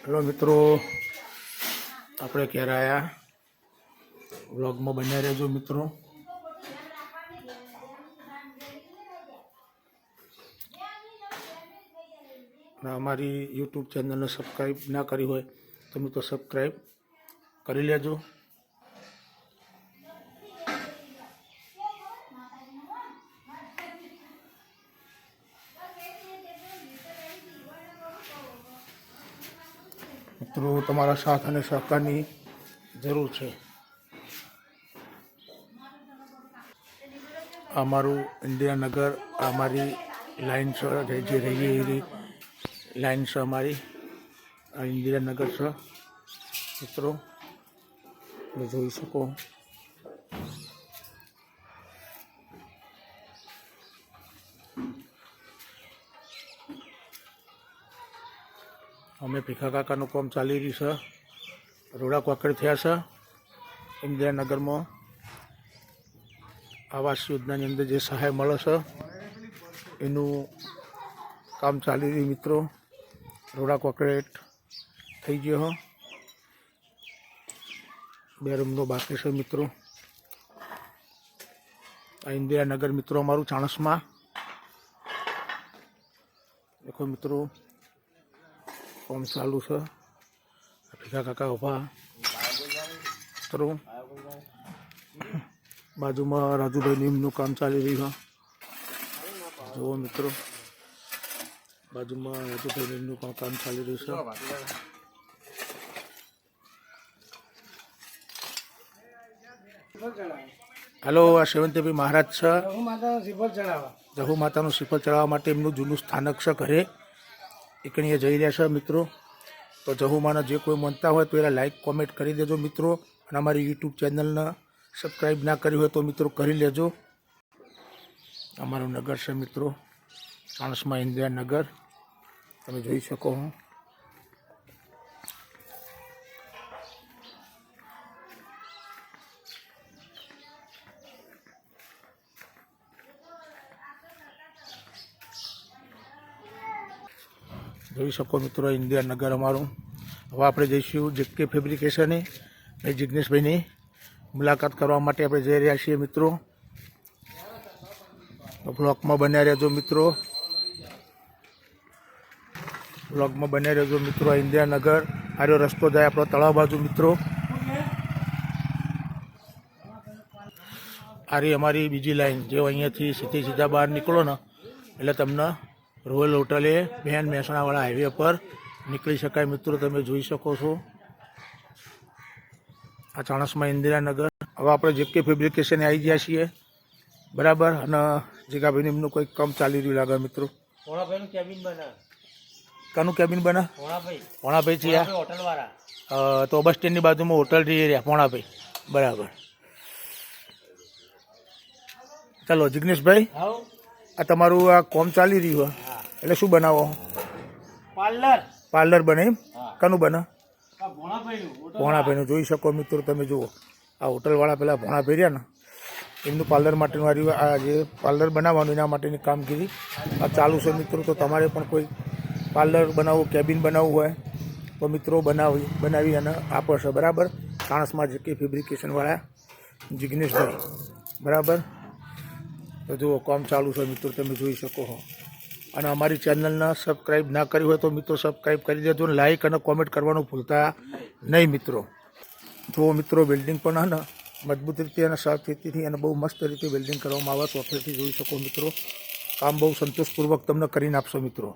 Hello મિત્રો, આપણે ક્યારે આવ્યા વ્લોગમાં બન્યા રહેજો મિત્રો. અમારી યુટ્યુબ ચેનલને સબસ્ક્રાઈબ ના કરી હોય તો મિત્રો સબસ્ક્રાઈબ કરી લેજો. મિત્રો તમારા સાથ અને સહકારની જરૂર છે. અમારું ઇન્દિરાનગર અમારી લાઈન છે, જે રહીએ એવી લાઈન છે અમારી, આ ઇન્દિરાનગર છે મિત્રો, તમે જોઈ શકો. અમે ભીખા કાકાનું કામ ચાલી રહ્યું છે. રોડા કોકડ થયા છે ઇન્દિરાનગરમાં. આવાસ યોજનાની અંદર જે સહાય મળે છે એનું કામ ચાલી રહ્યું મિત્રો. રોડા કોકરેટ થઈ ગયો. 2 રૂમનો બાકી છે મિત્રો. આ ઇન્દિરાનગર મિત્રો અમારું ચાણસમાં. દેખો મિત્રો, કામ ચાલુ છે. ભીખા કાકા ઉભા મિત્રો. બાજુમાં રાજુભાઈ નીમનું કામ ચાલી રહ્યું છે. જુઓ મિત્રો, બાજુમાં રાજુભાઈ નીમનું કામ ચાલી રહ્યું છે. હેલો, આ સેવંતીભાઈ મહારાજ છે. જહુ માતાનું શ્રીફળ ચડાવવા માટે એમનું જૂનું સ્થાનક છે ઘરે. એકણીએ જઈ રહ્યા છે મિત્રો. તો જહુમાના જે કોઈ માનતા હોય તો એના લાઈક કોમેન્ટ કરી દેજો મિત્રો. અને અમારી યુટ્યુબ ચેનલને સબસ્ક્રાઈબ ના કરી હોય તો મિત્રો કરી લેજો. અમારું નગર છે મિત્રો, ચાણસમાં ઇન્દિરાનગર, તમે જોઈ શકો. જોઈ શકો મિત્રો ઇન્દિરાનગર અમારું. હવે આપણે જઈશું જેકે ફેબ્રિકેશને જિગ્નેશભાઈની મુલાકાત કરવા માટે આપણે જઈ રહ્યા છીએ મિત્રો. બ્લોગમાં બન્યા રહેજો મિત્રો. બ્લોગમાં બન્યા રહેજો મિત્રો. ઇન્દિરાનગર આર્યો રસ્તો જાય આપણો તળાવ બાજુ મિત્રો. આ રહી અમારી બીજી લાઈન. જે અહીંયાથી સીધા બહાર નીકળો ને એટલે તમને રોયલ હોટલે બેન મહેસાણાવાળા હાઈવે પર નીકળી શકાય મિત્રો. તમે જોઈ શકો છો આ ચાણસમાં ઇન્દિરાનગર. હવે આપણે જેકે ફેબ્રિકેશને આવી ગયા છીએ બરાબર. અને જીગાભાઈને એમનું કંઈક કામ ચાલી રહ્યું લાગે મિત્રો. પોણાભાઈનું કેબિન બના. કાનું કેબિન બના? પોણાભાઈ છે હોટલવાળા. તો બસ સ્ટેન્ડની બાજુમાં હોટલ રહી રહ્યા પોણાભાઈ. બરાબર. ચાલો જિગ્નેશભાઈ, આ તમારું આ કોમ ચાલી રહ્યું હોય એટલે શું બનાવો? પાર્લર બને એમ? કાનું બને? ભોણાભાઈનું. જોઈ શકો મિત્રો, તમે જુઓ આ હોટલવાળા પેલા ભોણાભાઈ રહ્યા ને એમનું પાર્લર માટેનું આવ્યું. આ જે પાર્લર બનાવવાનું એના માટેની કામગીરી આ ચાલુ છે મિત્રો. તો તમારે પણ કોઈ પાર્લર બનાવવું, કેબિન બનાવવું હોય તો મિત્રો બનાવી અને આપો છે બરાબર. ચાણસમાં જે કે ફેબ્રિકેશનવાળા જિગ્નેશભાઈ બરાબર. તો જુઓ કામ ચાલુ છે મિત્રો, તમે જોઈ શકો છો. અને અમારી ચેનલને સબસ્ક્રાઈબ ના કરી હોય તો મિત્રો સબસ્ક્રાઈબ કરી દેજો. લાઈક અને કોમેન્ટ કરવાનું ભૂલતા નહીં મિત્રો. જુઓ મિત્રો, બિલ્ડિંગ પણ હે ને મજબૂત રીતે અને સાવચેતીથી અને બહુ મસ્ત રીતે બિલ્ડિંગ કરવામાં આવે. ચોફેરથી જોઈ શકો મિત્રો. કામ બહુ સંતોષપૂર્વક તમને કરીને આપશો મિત્રો.